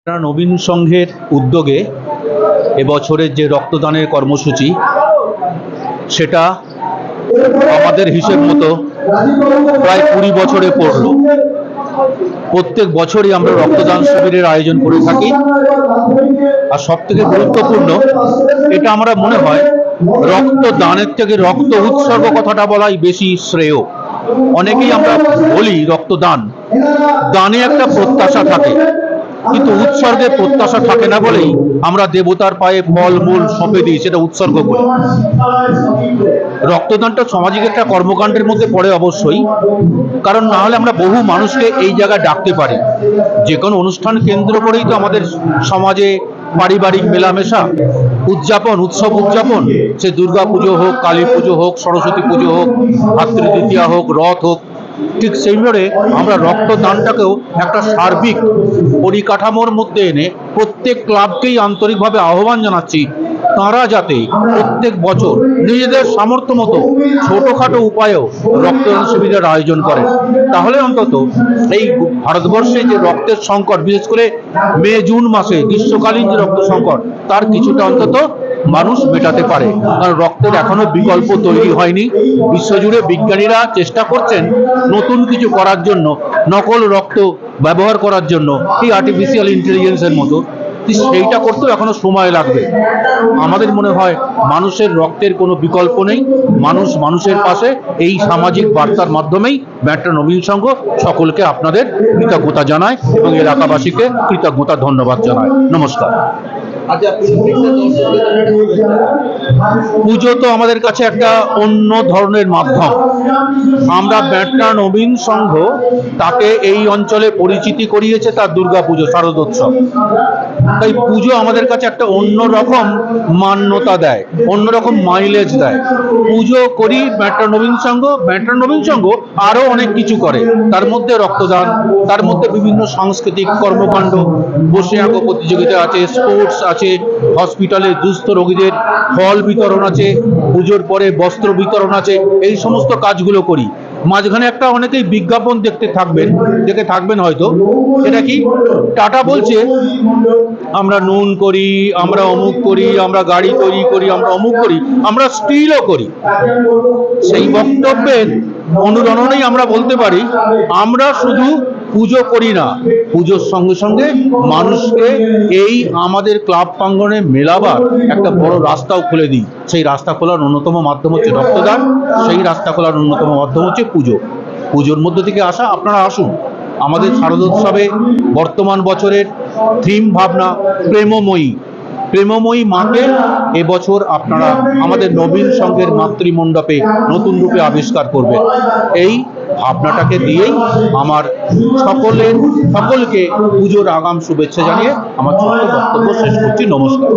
নবীন সংঘের উদ্যোগে এবছরের যে রক্তদানের কর্মসূচি সেটা আমাদের হিসেব মতো প্রায় 20 বছরে পড়ল। প্রত্যেক বছরই আমরা রক্তদান শিবিরের আয়োজন করে থাকি। আর সবথেকে গুরুত্বপূর্ণ এটা আমরা মনে হয় রক্তদানের থেকে রক্ত উৎসর্গ কথাটা বলাই বেশি শ্রেয়। অনেকেই আমরা বলি রক্তদান, দানে একটা প্রত্যাশা থাকে, কিন্তু উৎসর্গের প্রত্যাশা থাকে না বলেই আমরা দেবতার পায়ে ফল মূল সঁপে দিই, সেটা উৎসর্গ করি। রক্তদানটা সামাজিক একটা কর্মকাণ্ডের মধ্যে পড়ে অবশ্যই, কারণ না হলে আমরা বহু মানুষকে এই জায়গায় ডাকতে পারি। যে কোনো অনুষ্ঠান কেন্দ্র করেই তো আমাদের সমাজে পারিবারিক মেলামেশা, উদযাপন, উৎসব উদযাপন, সে দুর্গা পুজো হোক, কালী পুজো হোক, সরস্বতী পুজো হোক, ভাতৃদ্বিতীয়া হোক, রথ হোক, ঠিক সেইভাবে আমরা রক্তদানটাকেও একটা সার্বিক পরিকাঠামোর মধ্যে এনে প্রত্যেক ক্লাবকেই আন্তরিকভাবে আহ্বান জানাচ্ছি তারা যাতে প্রত্যেক বছর নিজেদের সামর্থ্য মতো ছোটোখাটো উপায়েও রক্তদান শিবিরের আয়োজন করেন। তাহলে অন্তত এই ভারতবর্ষে যে রক্তের সংকট, বিশেষ করে মে জুন মাসে গ্রীষ্মকালীন যে রক্ত সংকট, তার কিছুটা অন্তত মানুষ মেটাতে পারে। কারণ রক্তের এখনো বিকল্প তৈরি হয়নি। বিশ্বজুড়ে বিজ্ঞানীরা চেষ্টা করছেন নতুন কিছু করার জন্য, নকল রক্ত ব্যবহার করার জন্য, এই আর্টিফিশিয়াল ইন্টেলিজেন্সের মতো। সেইটা করতেও এখনো সময় লাগবে। আমাদের মনে হয় মানুষের রক্তের কোনো বিকল্প নেই। মানুষ মানুষের পাশে, এই সামাজিক বার্তার মাধ্যমেই ব্যাটরা নবীন সংঘ সকলকে আপনাদের কৃতজ্ঞতা জানায় এবং এলাকাবাসীকে কৃতজ্ঞতা ধন্যবাদ জানায়। নমস্কার। পুজো তো আমাদের কাছে একটা অন্য ধরনের মাধ্যম। আমরা ব্যাটরা নবীন সংঘ তাকে এই অঞ্চলে পরিচিতি করিয়েছে তার দুর্গা পুজো, শারদোৎসব। তাই পুজো আমাদের কাছে একটা অন্যরকম মান্যতা দেয়, অন্যরকম মাইলেজ দেয়। পুজো করি ব্যাটরা নবীন সংঘ। ব্যাটরা নবীন সংঘ আরো অনেক কিছু করে, তার মধ্যে রক্তদান, তার মধ্যে বিভিন্ন সাংস্কৃতিক কর্মকাণ্ড, বসে আঁকো প্রতিযোগিতা আছে, স্পোর্টস আছে, হসপিটালে দুস্থ রোগীদের ফল বিতরণ আছে, পুজোর পরে বস্ত্র বিতরণ আছে, এই সমস্ত কাজগুলো করি। মাঝখানে একটা অনেকেই বিজ্ঞাপন দেখে থাকবেন হয়তো, এটা কি টাটা বলছে আমরা নুন করি, আমরা অমুক করি, আমরা গাড়ি তৈরি করি, আমরা অমুক করি, আমরা স্টিলও করি। সেই বক্তব্যের অনুরণনেই আমরা বলতে পারি আমরা শুধু পুজো করি না, পুজোর সঙ্গে সঙ্গে মানুষকে এই আমাদের ক্লাব প্রাঙ্গণে মেলাবার একটা বড় রাস্তাও খুলে দিই। সেই রাস্তা খোলার অন্যতম মাধ্যম হচ্ছে রক্তদান, সেই রাস্তা খোলার অন্যতম মাধ্যম হচ্ছে পুজো। পুজোর মধ্য থেকে আসা, আপনারা আসুন। আমাদের শারদোৎসবে বর্তমান বছরের থিম ভাবনা প্রেমময়ী। প্রেমময়ী মাকে এবছর আপনারা আমাদের নবীন সংঘের মাতৃমণ্ডপে নতুন রূপে আবিষ্কার করবেন। এই ভাবনাটাকে দিয়েই আমার সকলকে পুজোর আগাম শুভেচ্ছা জানিয়ে আমার ছোট্ট বক্তব্য শেষ করছি। নমস্কার।